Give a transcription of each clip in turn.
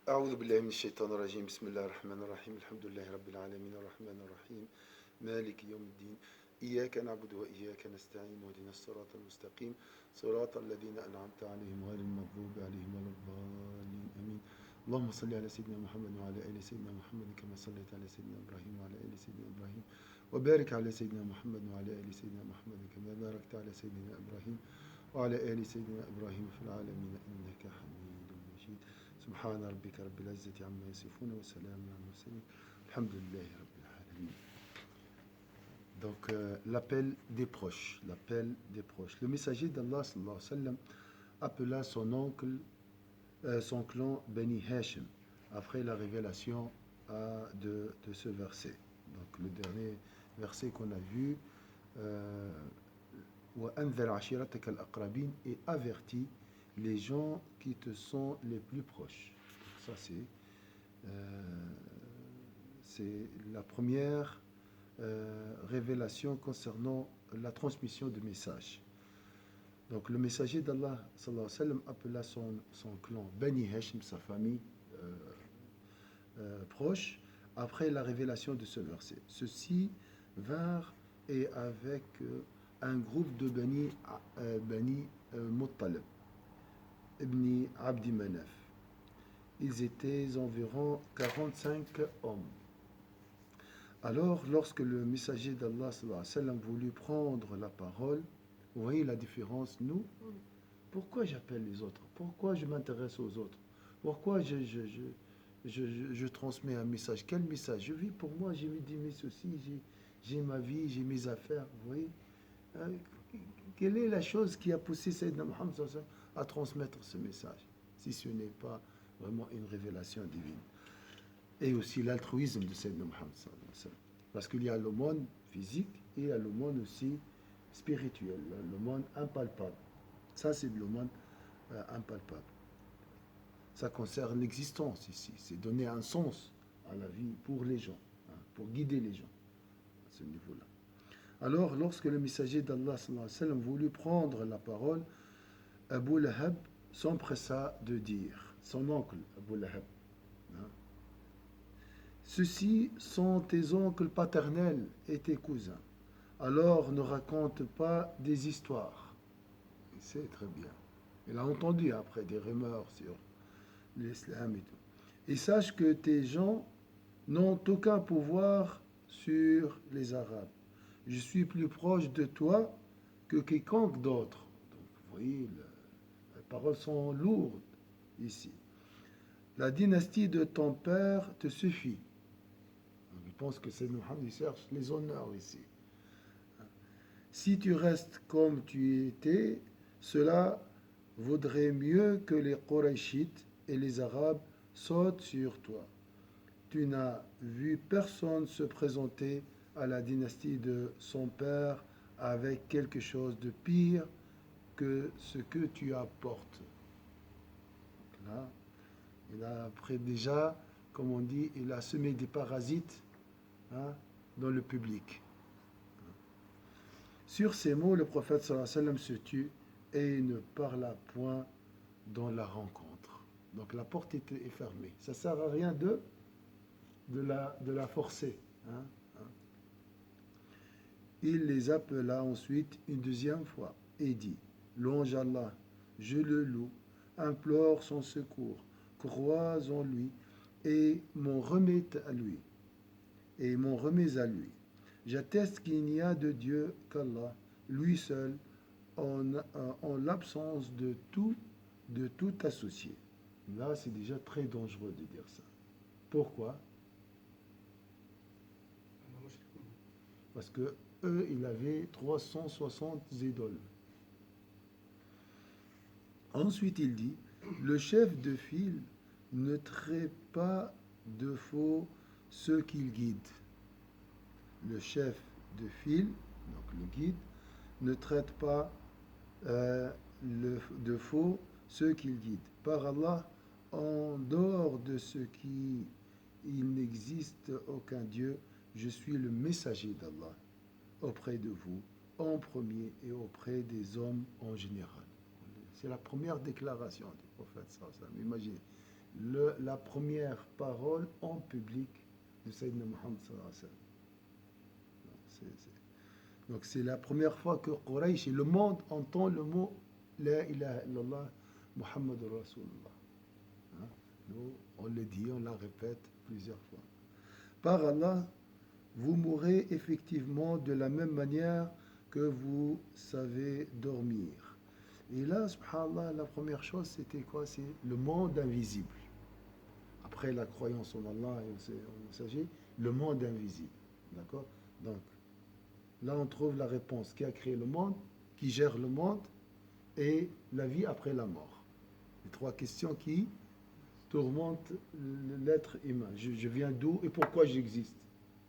أعوذ بالله من الشيطان الرجيم بسم الله الرحمن الرحيم الحمد لله رب العالمين الرحمن الرحيم مالك يوم الدين إياك نعبد وإياك نستعين واهدنا الصراط المستقيم صراط الذين أنعمت عليهم غير المغضوب عليهم ولا الضالين آمين اللهم صل على سيدنا محمد وعلى آل سيدنا محمد كما صليت على سيدنا إبراهيم وعلى آل سيدنا إبراهيم وبارك على سيدنا محمد وعلى آل سيدنا محمد كما باركت على سيدنا إبراهيم وعلى آل سيدنا إبراهيم في العالمين إنك حميد مجيد سبحان ربك رب العزة عما يصفون وسلام على المرسلين الحمد لله رب العالمين. Donc l'appel des proches, l'appel des proches. Le messager d'Allah sallallahu alayhi wa sallam appela son oncle, son clan Beni Hashim après la révélation de ce verset. Donc le dernier verset qu'on a vu, وأنذر عشيرتك الأقربين et avertit les gens qui te sont les plus proches. Ça c'est la première révélation concernant la transmission de messages. Donc le messager d'Allah sallallahu alayhi wa sallam appela son clan Bani Hashim, sa famille proche, après la révélation de ce verset. Ceux-ci vinrent et avec un groupe de Bani Muttalib, Ibn Abdi Manaf. Ils étaient environ 45 hommes. Alors, lorsque le messager d'Allah sallallahu alayhi wa sallam voulut prendre la parole, vous voyez la différence, nous, pourquoi j'appelle les autres? Pourquoi je m'intéresse aux autres? Pourquoi je transmets un message? Quel message? Je vis pour moi, j'ai mes soucis, j'ai ma vie, j'ai mes affaires, vous voyez? Quelle est la chose qui a poussé Sayyidina Muhammad sallallahu alayhi wa sallam à transmettre ce message, si ce n'est pas vraiment une révélation divine? Et aussi l'altruisme de Sayyidina Muhammad sallallahu alayhi wa sallam. Parce qu'il y a le monde physique et il y a le monde aussi spirituel, le monde impalpable. Ça, c'est le monde impalpable. Ça concerne l'existence ici. C'est donner un sens à la vie pour les gens, pour guider les gens à ce niveau-là. Alors, lorsque le messager d'Allah sallallahu alayhi wa sallam voulut prendre la parole, Abu Lahab s'empressa de dire, son oncle Abu Lahab, ceux-ci sont tes oncles paternels et tes cousins. Alors ne raconte pas des histoires. Il sait très bien. Il a entendu après des rumeurs sur l'islam et tout. Et sache que tes gens n'ont aucun pouvoir sur les Arabes. Je suis plus proche de toi que quiconque d'autre. Donc, vous voyez, les paroles sont lourdes ici. La dynastie de ton père te suffit. Je pense que c'est Muhammad qui cherche les honneurs ici. Si tu restes comme tu étais, cela vaudrait mieux que les Qurayshites et les Arabes sautent sur toi. Tu n'as vu personne se présenter à la dynastie de son père avec quelque chose de pire que ce que tu apportes. Donc là, il a après déjà, comme on dit, il a semé des parasites dans le public. Sur ces mots, le prophète sallallahu alayhi wa sallam se tut et ne parla point dans la rencontre. Donc la porte est fermée. Ça ne sert à rien de la forcer. Il les appela ensuite une deuxième fois et dit, louange Allah, je le loue, implore son secours, crois en lui et m'en remets à lui. J'atteste qu'il n'y a de Dieu qu'Allah, lui seul, en l'absence de tout associé. Là, c'est déjà très dangereux de dire ça. Pourquoi? Parce que eux, ils avaient 360 idoles. Ensuite, il dit, le chef de file ne traite pas de faux ceux qu'il guide. Le chef de file, donc le guide, ne traite pas de faux ceux qu'il guide. Par Allah, en dehors de ce qui il n'existe aucun Dieu, je suis le messager d'Allah auprès de vous, en premier et auprès des hommes en général. C'est la première déclaration du prophète sallallahu alayhi wa sallam. Imaginez, la première parole en public de Sayyidina Muhammad sallallahu alayhi wa sallam. Donc c'est la première fois que Quraysh et le monde entend le mot La ilaha illallah Muhammad Rasulullah. Hein? Nous, on le dit, on la répète plusieurs fois. Par Allah, vous mourrez effectivement de la même manière que vous savez dormir. Et là, subhanallah, la première chose, c'était quoi? C'est le monde invisible. Après la croyance en Allah et en messager, le monde invisible. D'accord? Donc, là, on trouve la réponse. Qui a créé le monde? Qui gère le monde? Et la vie après la mort. Les trois questions qui tourmentent l'être humain. Je viens d'où et pourquoi j'existe?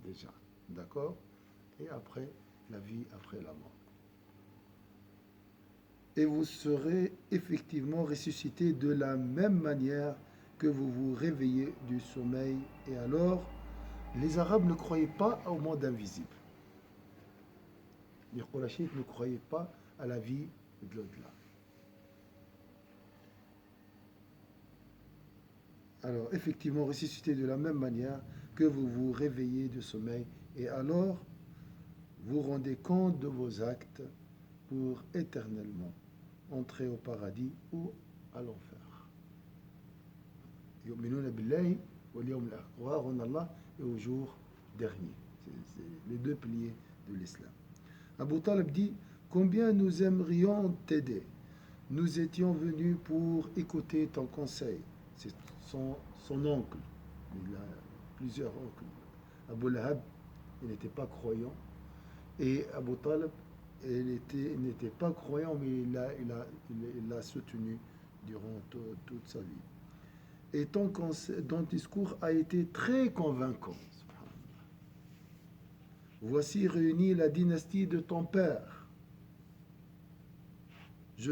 Déjà. D'accord? Et après, la vie après la mort. Et vous serez effectivement ressuscité de la même manière que vous vous réveillez du sommeil. Et alors, les Arabes ne croyaient pas au monde invisible. Les Qurayshites ne croyaient pas à la vie de l'au-delà. Alors, effectivement, ressuscité de la même manière que vous vous réveillez du sommeil. Et alors, vous rendez compte de vos actes pour éternellement entrer au paradis ou à l'enfer. Yu'minuna billahi wal yawm al-akhir. Croire en Allah et au jour dernier. C'est les deux piliers de l'islam. Abu Talib dit, combien nous aimerions t'aider. Nous étions venus pour écouter ton conseil. C'est son oncle. Il a plusieurs oncles. Abu Lahab, il n'était pas croyant. Et Abu Talib, il n'était pas croyant, mais il l'a soutenu durant toute sa vie. Et ton discours a été très convaincant. Voici réunie la dynastie de ton père. Je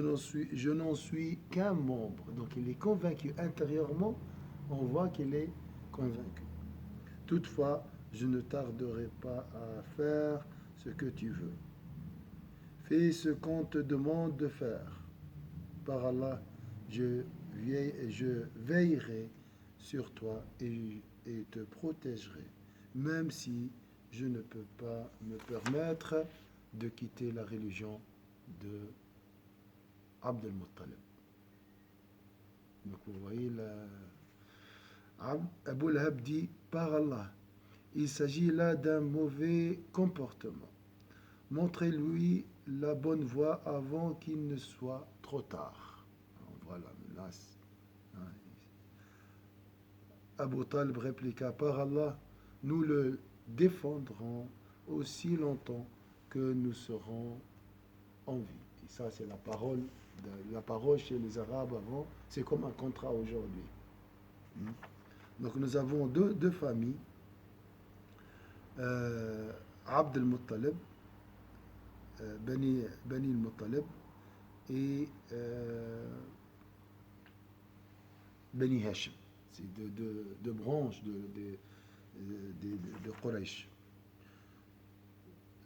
n'en suis qu'un membre. Donc il est convaincu intérieurement, on voit qu'il est convaincu. Toutefois, je ne tarderai pas à faire ce que tu veux. Fais ce qu'on te demande de faire. Par Allah, je veillerai sur toi et te protégerai, même si je ne peux pas me permettre de quitter la religion de Abd al-Muttalib. Donc vous voyez, Abu Lahab dit, par Allah, il s'agit là d'un mauvais comportement. Montrez-lui la bonne voie avant qu'il ne soit trop tard. Voilà, là, Abu Talib répliqua, par Allah, nous le défendrons aussi longtemps que nous serons en vie. Et ça, c'est la parole chez les Arabes avant, c'est comme un contrat aujourd'hui. Donc nous avons deux familles, Abd al-Muttalib, Bani al-Muttalib et Bani Hashim. C'est deux branches de Quraysh.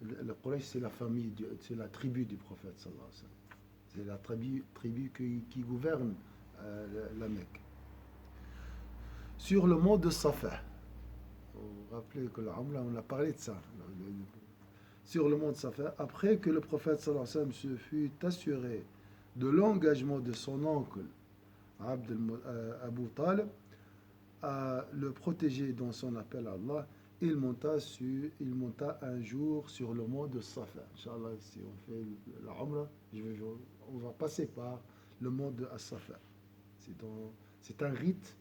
Le Quraysh, c'est la famille, c'est la tribu du prophète sallallahu alayhi wa sallam. C'est la tribu qui gouverne la Mecque. Sur le mont de Safa, vous vous rappelez que on a parlé de ça. Sur le mont de Safa, après que le prophète sallallahu alayhi wa sallam se fut assuré de l'engagement de son oncle Abu Talib à le protéger dans son appel à Allah, il monta un jour sur le mont de Safa. Inch'Allah, si on fait la Umrah, on va passer par le mont de Safa. C'est un rite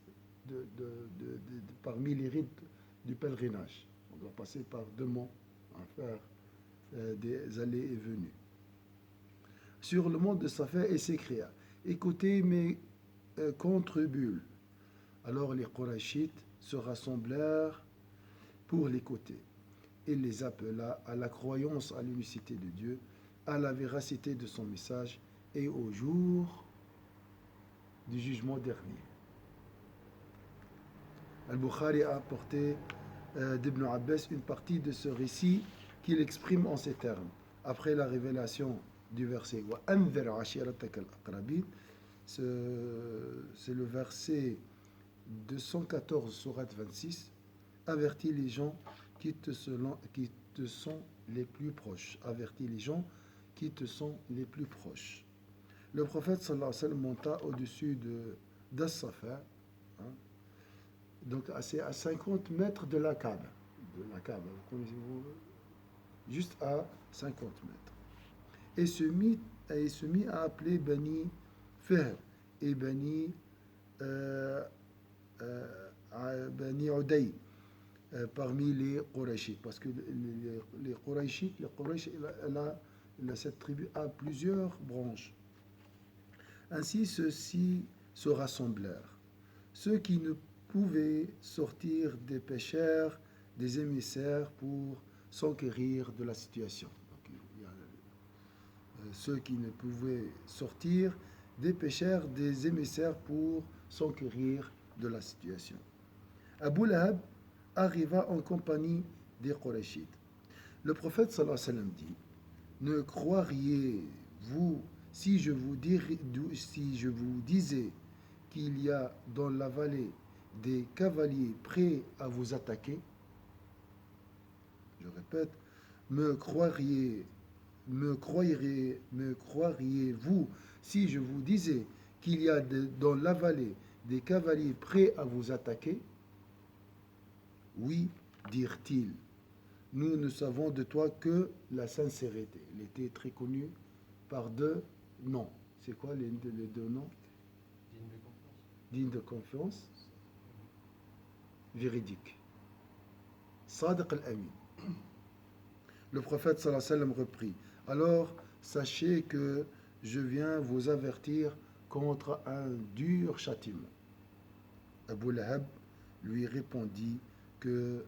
parmi les rites du pèlerinage. On doit passer par deux monts à faire des allées et venues. Sur le mont de Safa, il s'écria, écoutez mes contribules. Alors les Qurayshites se rassemblèrent pour l'écouter. Il les appela à la croyance à l'unicité de Dieu, à la véracité de son message et au jour du jugement dernier. Al-Bukhari a apporté d'Ibn Abbas une partie de ce récit qu'il exprime en ces termes. Après la révélation du verset « Wa anzir ashiratak al-aqrabin », c'est le verset 214, sourate 26, avertis les gens qui te sont les plus proches. Avertis les gens qui te sont les plus proches. Le prophète sallallahu alayhi wa sallam monta au-dessus d'As-Safa, hein, donc c'est à 50 mètres de la Kaaba. De la Kaaba, juste à 50 mètres. Et se mit à appeler Bani Fihr et Bani Uday parmi les Qurayshites. Parce que les Qurayshites, cette tribu a plusieurs branches. Ainsi, ceux-ci se rassemblèrent. Ceux qui ne pouvaient sortir des pécheurs, des émissaires pour s'enquérir de la situation. Donc, il y a, ceux qui ne pouvaient sortir des pécheurs, des émissaires pour s'enquérir de la situation. Abu Lahab arriva en compagnie des Qurayshites. Le prophète sallallahu alayhi wa sallam dit: ne croiriez-vous si je vous disais qu'il y a dans la vallée des cavaliers prêts à vous attaquer? Je répète, me croiriez-vous si je vous disais qu'il y a dans la vallée des cavaliers prêts à vous attaquer? Oui, dirent-ils. Nous ne savons de toi que la sincérité. Il était très connu par deux noms. C'est quoi les deux noms? Digne de confiance. Véridique. Sadiq al-Amin. Le prophète sallallahu alayhi wa sallam reprit: alors sachez que je viens vous avertir contre un dur châtiment. Abu Lahab lui répondit que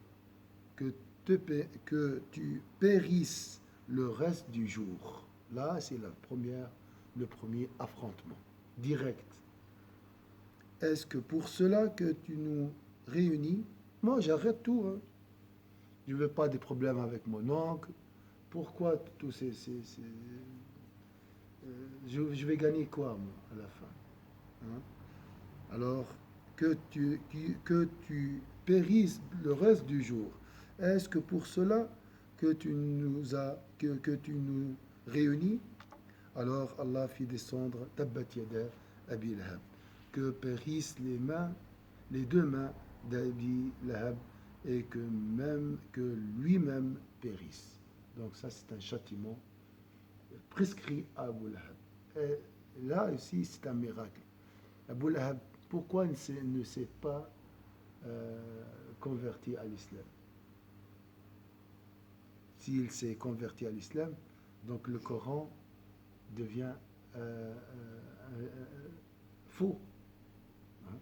tu périsses le reste du jour. Là, c'est le premier affrontement direct. Est-ce que pour cela que tu nous réunis? Moi, j'arrête tout. Hein. Je ne veux pas des problèmes avec mon oncle. Pourquoi tous je vais gagner quoi, moi, à la fin? Hein? Alors, que tu périsses le reste du jour. Est-ce que pour cela que tu nous réunis? Alors Allah fit descendre Tabbat Yada Abi Lahab, que périssent les deux mains d'Abi Lahab, et que lui-même périsse. Donc ça, c'est un châtiment prescrit à Abu Lahab. Et là aussi, c'est un miracle. Abu Lahab, pourquoi ne s'est pas converti à l'islam? S'il s'est converti à l'islam, donc le Coran devient faux. Hein?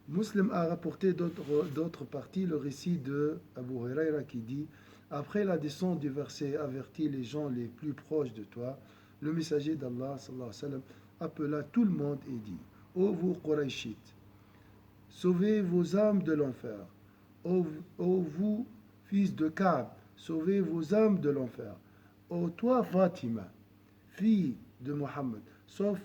Muslim a rapporté d'autres parties le récit de Abu Huraira qui dit: après la descente du verset avertis les gens les plus proches de toi, le messager d'Allah sallallahu alayhi wa sallam appela tout le monde et dit: ô vous Qurayshites, sauvez vos âmes de l'enfer. Ô vous fils de Ka'b, sauvez vos âmes de l'enfer. Ô toi Fatima, fille de Mohammed, sauve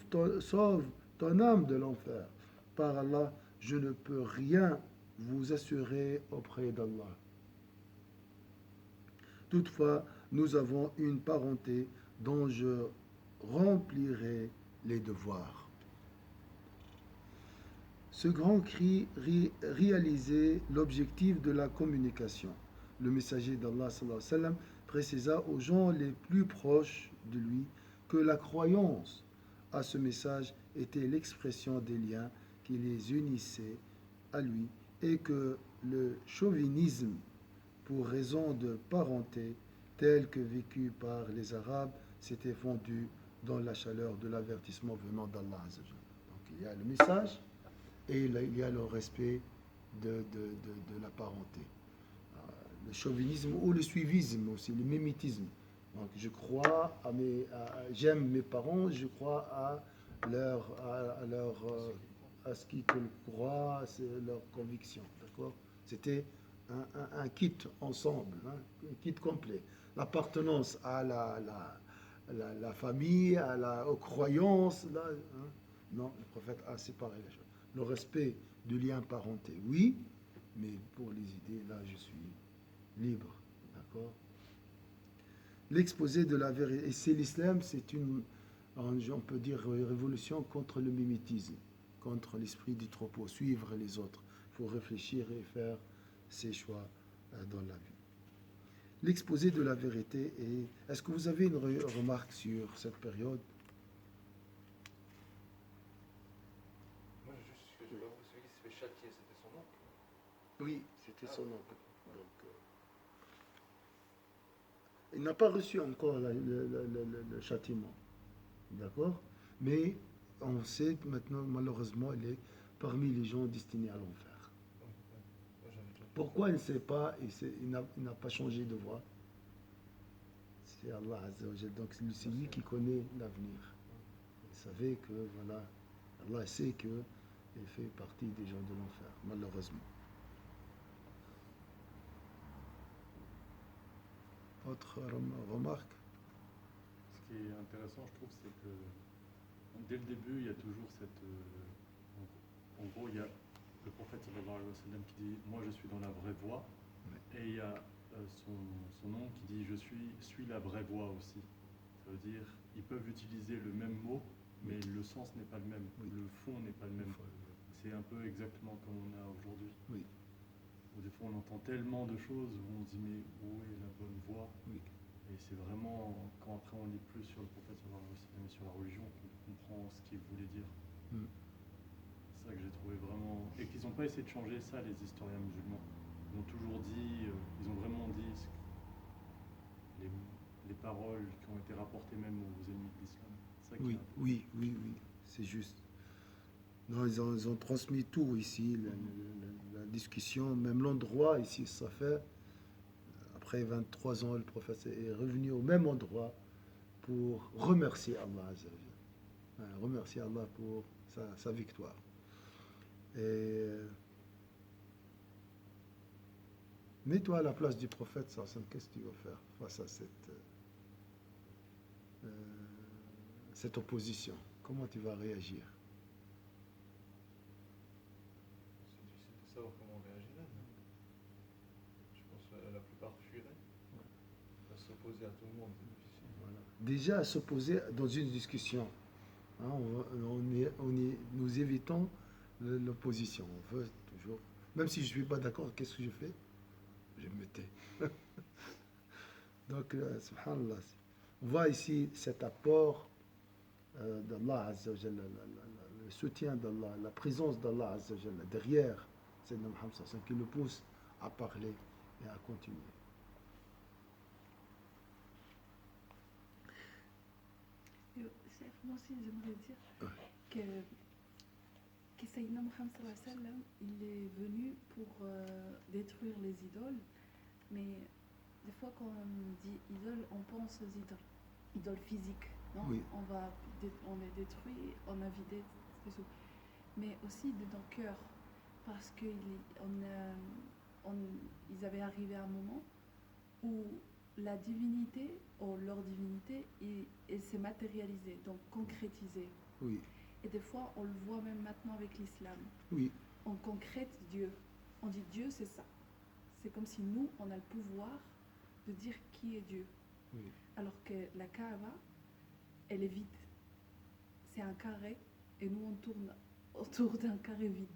ton âme de l'enfer. Par Allah, je ne peux rien vous assurer auprès d'Allah. Toutefois, nous avons une parenté dont je remplirai les devoirs. Ce grand cri réalisait l'objectif de la communication. Le messager d'Allah sallallahu alayhi wa sallam précisa aux gens les plus proches de lui que la croyance à ce message était l'expression des liens qui les unissaient à lui, et que le chauvinisme, pour raison de parenté, tel que vécu par les Arabes, s'était fondu dans la chaleur de l'avertissement venant d'Allah. Donc il y a le message et il y a le respect de la parenté. Le chauvinisme ou le suivisme aussi, le mimétisme. Donc je crois j'aime mes parents, je crois à ce qu'ils croient, c'est leur conviction, d'accord? C'était un kit ensemble, hein, un kit complet. L'appartenance à la famille, aux croyances, là, hein. Non, le prophète a séparé les choses. Le respect du lien parenté, oui, mais pour les idées, là, je suis libre. D'accord? L'exposé de la vérité. Et c'est l'islam, c'est une, on peut dire, révolution contre le mimétisme, contre l'esprit du troupeau, suivre les autres. Il faut réfléchir et faire ses choix dans la vie. L'exposé de la vérité. Et est-ce que vous avez une remarque sur cette période? Moi, juste ce que j'ai pas compris, celui qui se fait châtier, c'était son oncle. Oui, c'était son oncle. Donc, il n'a pas reçu encore le châtiment. D'accord? Mais on sait que maintenant, malheureusement, il est parmi les gens destinés à l'enfer. Ouais, ouais. Moi, j'avais déjà entendu Pourquoi il ne sait pas, il n'a pas changé de voie? C'est Allah Azza wa Jal. Donc c'est lui qui connaît l'avenir. Il savait que, voilà, Allah sait qu'il fait partie des gens de l'enfer, malheureusement. Autre remarque? Ce qui est intéressant, je trouve, c'est que dès le début, il y a toujours cette. En gros, il y a le prophète sallallahu alayhi wa sallam qui dit moi je suis dans la vraie voie, Ouais. et il y a son nom qui dit je suis la vraie voie aussi. Ça veut dire ils peuvent utiliser le même mot, mais le sens n'est pas le même, Oui. le fond n'est pas le même. C'est un peu exactement comme on a aujourd'hui. Oui, Où des fois on entend tellement de choses où on se dit mais où est la bonne voie? oui, Et c'est vraiment quand après on lit plus sur le prophète sallallahu alayhi wa sallam et sur la religion qu'on comprend ce qu'il voulait dire. Mm. C'est ça que j'ai trouvé vraiment. Et qu'ils n'ont pas essayé de changer ça, les historiens musulmans. Ils ont toujours dit, ils ont vraiment dit les paroles qui ont été rapportées même aux ennemis de l'islam. C'est ça qui oui, est un peu- oui, oui, oui, c'est juste. Non, ils ont transmis tout ici, la discussion, même l'endroit ici, ça fait. Après 23 ans, le prophète est revenu au même endroit pour remercier Allah Azza wa Jal. Remercier Allah pour sa victoire. Et mets-toi à la place du prophète, ça, qu'est-ce que tu vas faire face à euh, cette opposition? Comment tu vas réagir? C'est difficile de savoir comment on réagirait. Mais je pense que la plupart fuiraient. S'opposer à tout le monde, c'est difficile. Voilà. Déjà, à s'opposer dans une discussion, hein, nous évitons l'opposition. On veut toujours, même si je ne suis pas d'accord, qu'est-ce que je fais? Je me tais. Donc, subhanallah, on voit ici cet apport d'Allah Azza wa Jalla, le soutien d'Allah, la présence d'Allah Azza wa Jalla derrière Sayyidina Muhammad sallallahu alayhi wa sallam, qui le pousse à parler et à continuer. Chef, moi aussi, j'aimerais dire Ouais. que Sayyidina Muhammad sallallahu alayhi wa sallam, il est venu pour détruire les idoles, mais des fois quand on dit idole, on pense aux idoles physiques, non? Oui. On les détruit, on a vidé, c'est tout. Mais aussi de nos cœurs, parce qu'ils avaient arrivé à un moment où la divinité, ou leur divinité, elle s'est matérialisée, donc concrétisée. Oui, Et des fois, on le voit même maintenant avec l'islam. oui, On concrète Dieu. On dit Dieu, c'est ça. C'est comme si nous, on a le pouvoir de dire qui est Dieu. oui, Alors que la Kaaba, elle est vide. C'est un carré, et nous, on tourne autour d'un carré vide.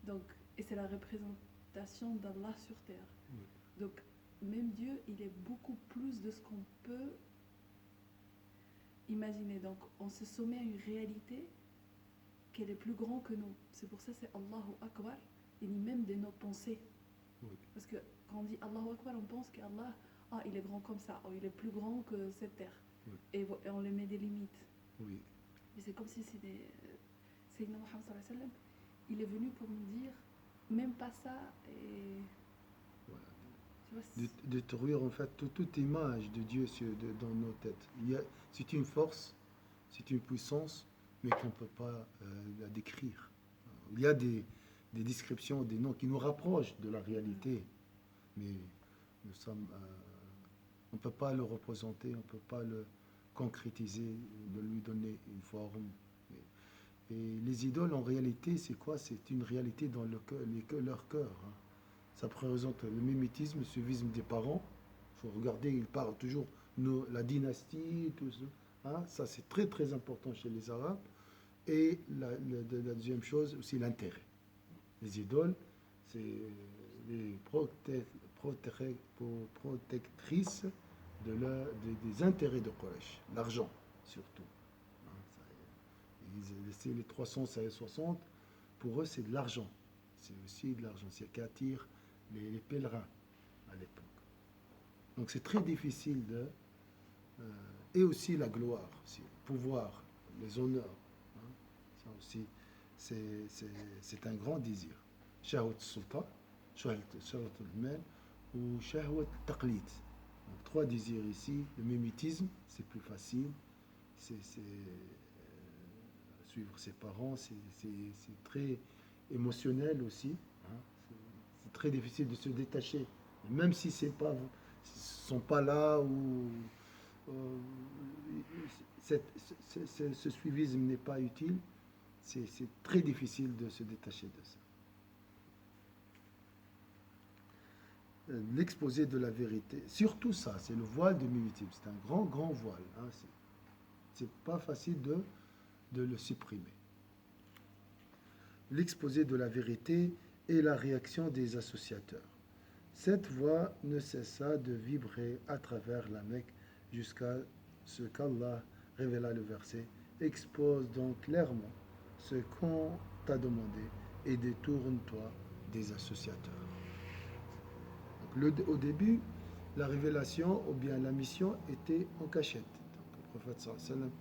Donc, et c'est la représentation d'Allah sur terre. oui. Donc, même Dieu, il est beaucoup plus de ce qu'on peut imaginer. Donc, on se soumet à une réalité qu'elle est plus grande que nous. C'est pour ça que c'est Allahu Akbar, et ni même de nos pensées. Oui. Parce que quand on dit Allahu Akbar, on pense qu'Allah, il est grand comme ça, il est plus grand que cette terre. Oui. Et on lui met des limites. Oui, Mais c'est comme si c'était Sayyidina Muhammad sallallahu alayhi wa sallam, il est venu pour nous dire, même pas ça, et voilà. tu vois, Détruire en fait toute image de Dieu dans nos têtes. C'est une force, c'est une puissance, mais qu'on ne peut pas la décrire. Il y a des descriptions, des noms qui nous rapprochent de la réalité, mais nous sommes, on ne peut pas le représenter, on ne peut pas le concrétiser, de lui donner une forme. Et les idoles, en réalité, c'est quoi? C'est une réalité dans leur cœur. Hein. Ça représente le mimétisme, le suivisme des parents. Il faut regarder, ils parlent toujours la dynastie, tout ça. Hein. Ça, c'est très très important chez les Arabes. Et la deuxième chose, aussi l'intérêt. Les idoles, c'est les protectrices des intérêts de Quraysh, l'argent surtout. Hein, c'est les 360, pour eux c'est de l'argent. C'est aussi de l'argent, c'est qui attire les pèlerins à l'époque. Donc c'est très difficile et aussi la gloire, aussi, le pouvoir, les honneurs. Hein, ça aussi, c'est un grand désir. Shahwat sultan, shahwat al-mal ou shahwat taqlid. Donc, trois désirs ici. Le mimétisme, c'est plus facile. Suivre ses parents, c'est très émotionnel aussi. Hein. C'est très difficile de se détacher. Et même si c'est pas, ils sont pas là ou ce suivisme n'est pas utile, c'est très difficile de se détacher de ça. L'exposé de la vérité, surtout ça, c'est le voile de mimétisme. C'est un grand, grand voile. Hein. C'est pas facile de le supprimer. L'exposé de la vérité et la réaction des associateurs. Cette voix ne cessa de vibrer à travers la Mecque jusqu'à ce qu'Allah révéla le verset. Expose donc clairement ce qu'on t'a demandé et détourne-toi des associateurs. Donc, au début, la révélation ou bien la mission était en cachette. Donc, le prophète sallam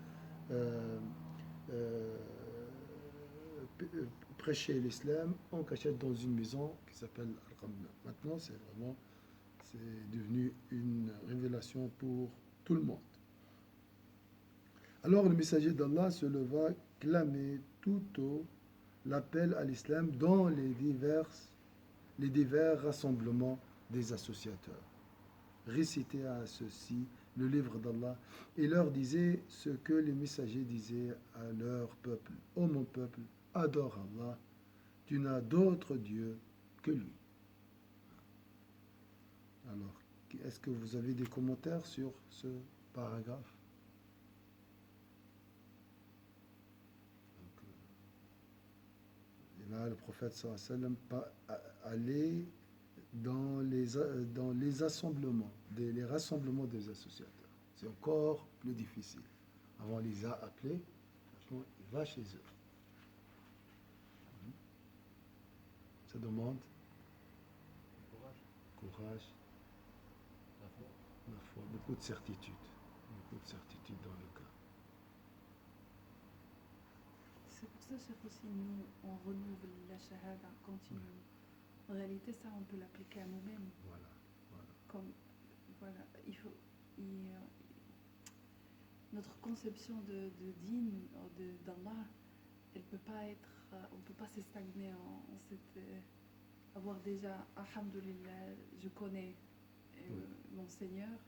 prêchait l'islam en cachette dans une maison qui s'appelle Al-Qamna. Maintenant, c'est devenu une révélation pour tout le monde. Alors le messager d'Allah se leva, clamait tout haut l'appel à l'islam dans les divers rassemblements des associateurs. Récitait à ceux-ci le livre d'Allah et leur disait ce que les messagers disaient à leur peuple. Ô mon peuple, adore Allah, tu n'as d'autre Dieu que lui. Alors, est-ce que vous avez des commentaires sur ce paragraphe? Et là, le prophète sallam allait dans les rassemblements des associateurs. C'est encore plus difficile. Avant, on les a appelés, maintenant, il va chez eux. Ça demande courage, la foi, beaucoup de certitude dans le cas. C'est pour ça, Cheikh, aussi, nous, on renouvelle la shahada continuellement. En réalité, ça, on peut l'appliquer à nous-mêmes. Voilà. Comme, voilà, notre conception de din, d'Allah, elle peut pas être, on peut pas se stagner en cette, avoir déjà, alhamdoulilah, je connais mon Seigneur,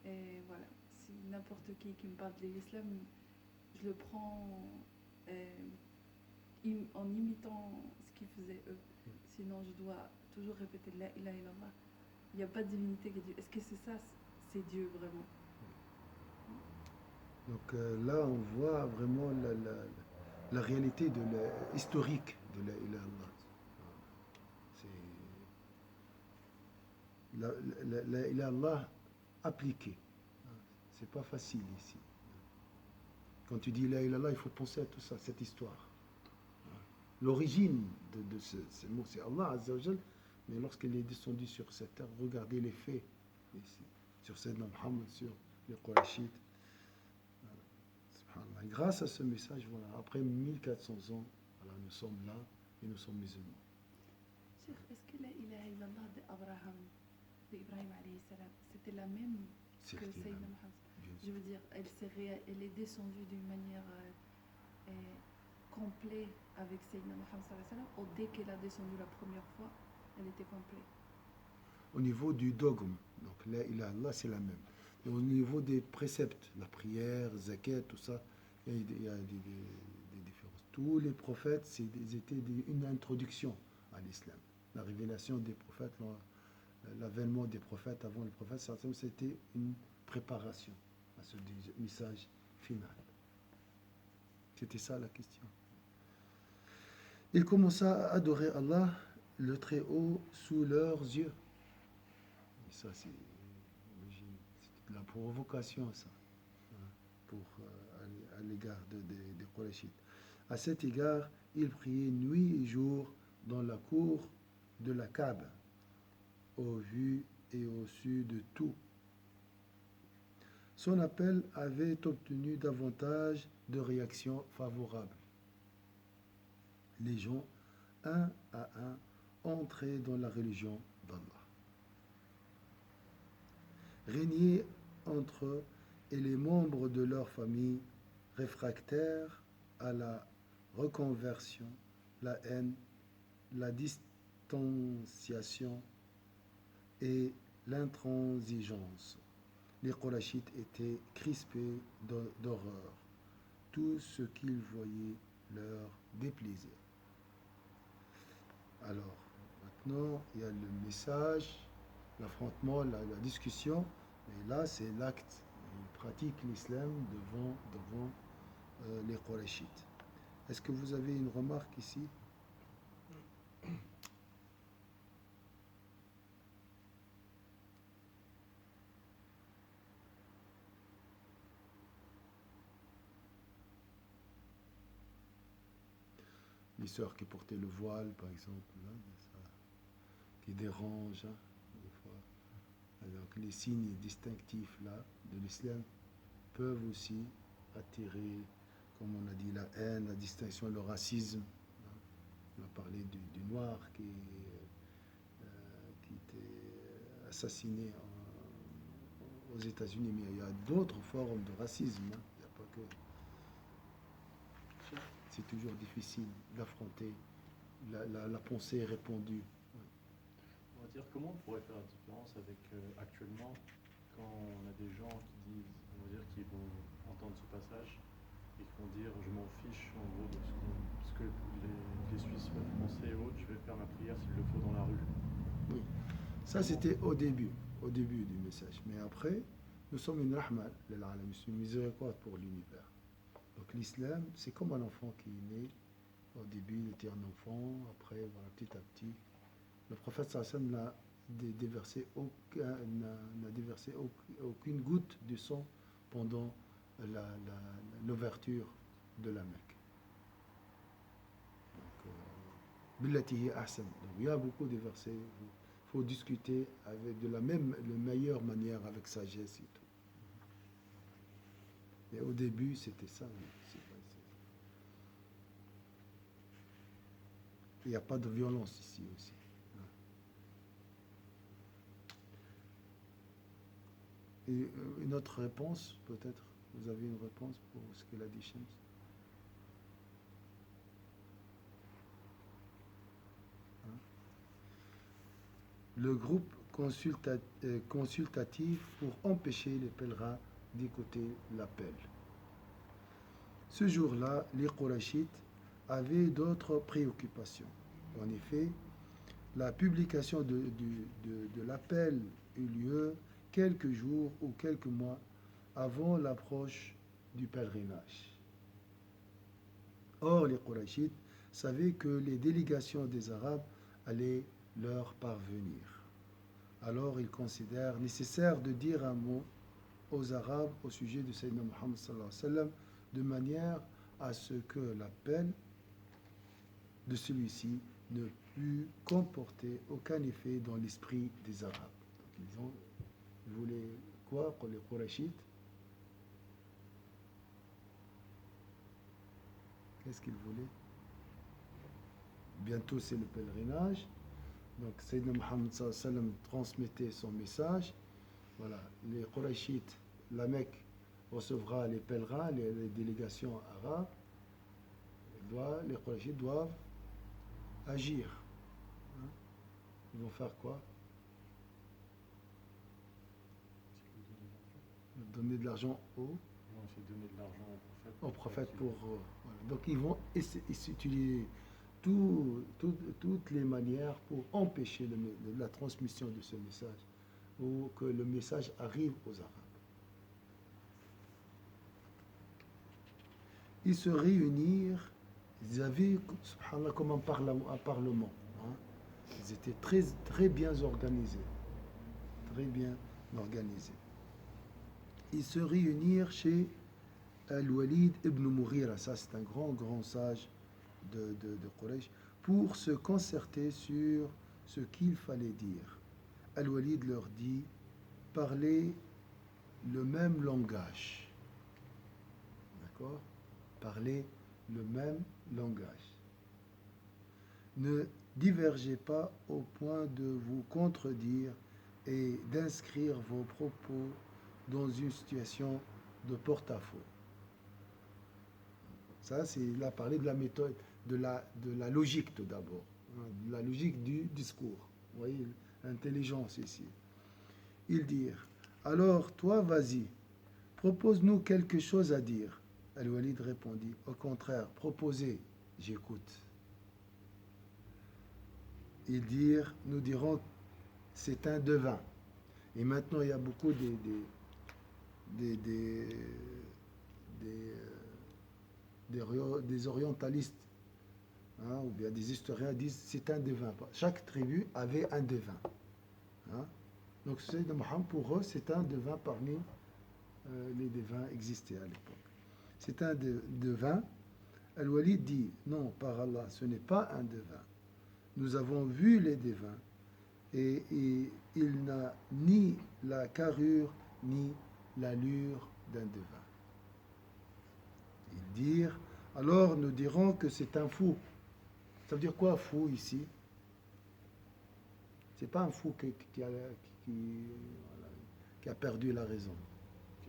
et voilà, si n'importe qui me parle de l'islam, je le prends en imitant ce qu'ils faisaient eux. Sinon, je dois toujours répéter la ilaha illallah. Il n'y a pas de divinité qui est Dieu. Est-ce que c'est ça, c'est Dieu vraiment? Donc là, on voit vraiment la réalité historique de la ilaha illallah. C'est la ilaha illallah appliquée. C'est pas facile ici. Quand tu dis la ilaha illallah, il faut penser à tout ça, cette histoire. L'origine de ce mot, c'est Allah Azza wa Jal, mais lorsqu'il est descendu sur cette terre, regardez les faits ici, sur Sayyidina Muhammad, sur les Qurayshites. Grâce à ce message, voilà, après 1400 ans, voilà, nous sommes là et nous sommes musulmans. Cheikh, est-ce que la ilaha illallah d'Ibrahim alayhi salam, c'était la même que Sayyidina Muhammad? Je veux dire, elle est descendue d'une manière complète avec Sayyidina Muhammad sallallahu alayhi wa sallam, ou dès qu'elle a descendu la première fois, elle était complète? Au niveau du dogme, donc la ilaha illallah, c'est la même. Et au niveau des préceptes, la prière, zakat, tout ça, il y a des différences. tous les prophètes, étaient une introduction à l'islam. La révélation des prophètes, l'avènement des prophètes avant le prophète, c'était une préparation à ce message final. C'était ça la question. Il commença à adorer Allah, le Très-Haut, sous leurs yeux. Et ça, c'est de la provocation, ça, pour, à l'égard des Qurayshites. À cet égard, il priait nuit et jour dans la cour de la Kaaba, au vu et au su de tout. Son appel avait obtenu davantage de réactions favorables. Les gens, un à un, entraient dans la religion d'Allah. Régnaient entre eux et les membres de leur famille réfractaires à la reconversion, la haine, la distanciation et l'intransigeance. Les Qurayshites étaient crispés d'horreur. Tout ce qu'ils voyaient leur déplaisait. Alors, maintenant, il y a le message, l'affrontement, la discussion, et là, c'est l'acte. Ils pratiquent l'islam devant les Qurayshites. Est-ce que vous avez une remarque ici? Les sœurs qui portaient le voile, par exemple, là, ça, qui dérangent, hein, des fois. Alors que les signes distinctifs là, de l'islam peuvent aussi attirer, comme on a dit, la haine, la distinction, le racisme. On a parlé du noir qui était assassiné aux États-Unis, mais il y a d'autres formes de racisme. Hein. Il n'y a pas que... C'est toujours difficile d'affronter la pensée répandue. On va dire comment on pourrait faire la différence avec actuellement quand on a des gens qui disent, on va dire, qui vont entendre ce passage et qui vont dire je m'en fiche en gros de ce que les Suisses peuvent penser et autres, je vais faire ma prière s'il le faut dans la rue. Oui, ça c'était au début du message. Mais après, nous sommes une rahma, une miséricorde pour l'univers. Donc l'islam, c'est comme un enfant qui est né. Au début, il était un enfant. Après, voilà, petit à petit, le prophète sallam n'a déversé aucune goutte de sang pendant l'ouverture de la Mecque. Donc, il y a beaucoup de versets. Il faut discuter avec de la meilleure manière, avec sagesse et tout. Et au début, c'était ça. Il n'y a pas de violence ici aussi. Et une autre réponse, peut-être? Vous avez une réponse pour ce qu'elle a dit, Shams? Le groupe consultatif pour empêcher les pèlerins d'écouter l'appel. Ce jour-là, les Qurayshites avaient d'autres préoccupations. En effet, la publication de l'appel eut lieu quelques jours ou quelques mois avant l'approche du pèlerinage. Or, les Qurayshites savaient que les délégations des Arabes allaient leur parvenir. Alors, ils considèrent nécessaire de dire un mot aux Arabes au sujet de Sayyidina Muhammad sallallahu alayhi wa sallam, de manière à ce que l'appel de celui-ci ne pût comporter aucun effet dans l'esprit des Arabes. Donc, ils voulaient quoi pour les Qurayshites? Qu'est-ce qu'ils voulaient? Bientôt, c'est le pèlerinage. Donc, Sayyidina Muhammad sallallahu alayhi wa sallam transmettait son message. Voilà, les Qurayshites, la Mecque recevra les pèlerins, les délégations arabes. Les Qurayshites doivent agir. Ils vont faire quoi? Donner de l'argent aux essayer de donner de l'argent au prophète qu'il- pour... voilà. Donc ils vont utiliser toutes les manières pour empêcher la transmission de ce message, ou que le message arrive aux Arabes. Ils se réunirent, ils avaient, subhanallah, comme un parlement. Hein. Ils étaient très, très bien organisés. Très bien organisés. Ils se réunirent chez Al-Walid ibn Mughira, ça c'est un grand sage de Quraysh, pour se concerter sur ce qu'il fallait dire. Al-Walid leur dit, parlez le même langage. D'accord? Parlez le même langage. Ne divergez pas au point de vous contredire et d'inscrire vos propos dans une situation de porte-à-faux. Ça, c'est là parler de la méthode, de la logique tout d'abord, hein, de la logique du discours. Vous voyez, l'intelligence ici. Ils dirent, alors toi, vas-y, propose-nous quelque chose à dire. Al-Walid répondit, au contraire, proposez, j'écoute. Ils dirent, nous dirons, c'est un devin. Et maintenant, il y a beaucoup des orientalistes, hein, ou bien des historiens disent c'est un devin. Chaque tribu avait un devin. Hein. Donc, Sayyidina Mohammed, pour eux, c'est un devin parmi les devins existés à l'époque. C'est un devin. Al-Walid dit, non, par Allah, ce n'est pas un devin. Nous avons vu les devins et il n'a ni la carrure ni l'allure d'un devin. Ils dirent, alors nous dirons que c'est un fou. Ça veut dire quoi fou ici? C'est pas un fou qui a perdu la raison.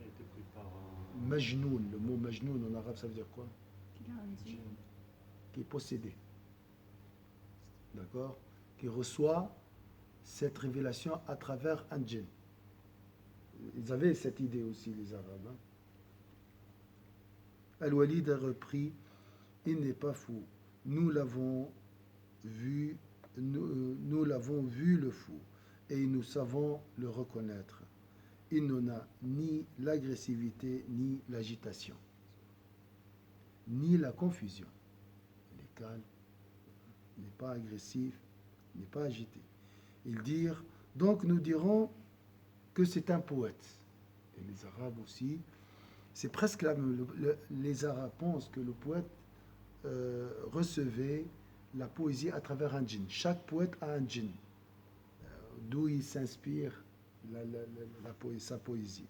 qui a été pris par un Majnoun, le mot Majnoun en arabe, ça veut dire quoi? Qu'il a un djinn. djinn. Qui est possédé. D'accord? Qui reçoit cette révélation à travers un djinn. Ils avaient cette idée aussi, les Arabes. Hein? Al-Walid a repris, il n'est pas fou. Nous l'avons vu le fou, et nous savons le reconnaître. Il n'en a ni l'agressivité, ni l'agitation, ni la confusion. Il est calme, il n'est pas agressif, il n'est pas agité. Ils dirent, donc nous dirons que c'est un poète. Et les Arabes aussi, c'est presque la même. Les Arabes pensent que le poète recevait la poésie à travers un djinn. Chaque poète a un djinn, d'où il s'inspire sa poésie.